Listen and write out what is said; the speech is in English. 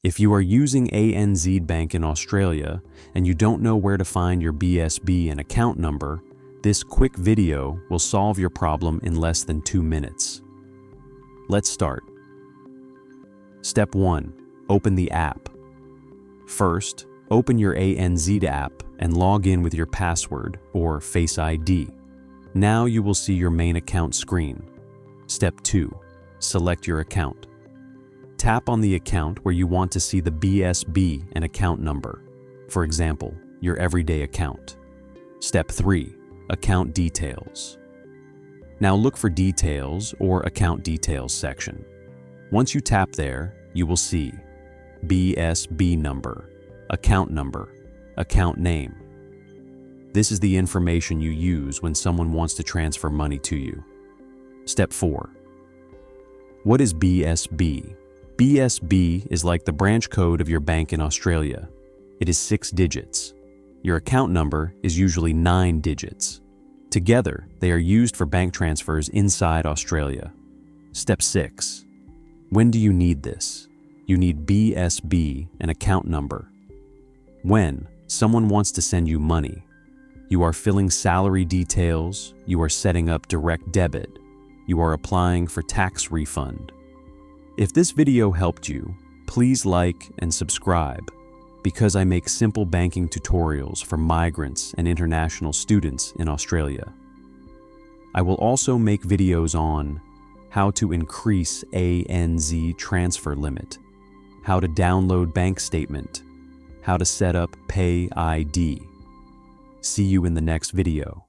If you are using ANZ Bank in Australia and you don't know where to find your BSB and account number, this quick video will solve your problem in less than 2 minutes. Let's start. Step 1. Open the app. First, open your ANZ app and log in with your password or Face ID. Now you will see your main account screen. Step 2. Select your account. Tap on the account where you want to see the BSB and account number. For example, your everyday account. Step 3. Account details. Now look for details or account details section. Once you tap there, you will see BSB number, account name. This is the information you use when someone wants to transfer money to you. Step 4. What is BSB? BSB is like the branch code of your bank in Australia. It is 6 digits. Your account number is usually 9 digits. Together, they are used for bank transfers inside Australia. Step 6. When do you need this? You need BSB and account number. When someone wants to send you money, you are filling salary details, you are setting up direct debit, you are applying for tax refund. If this video helped you, please like and subscribe, because I make simple banking tutorials for migrants and international students in Australia. I will also make videos on how to increase ANZ transfer limit, how to download bank statement, how to set up Pay ID. See you in the next video.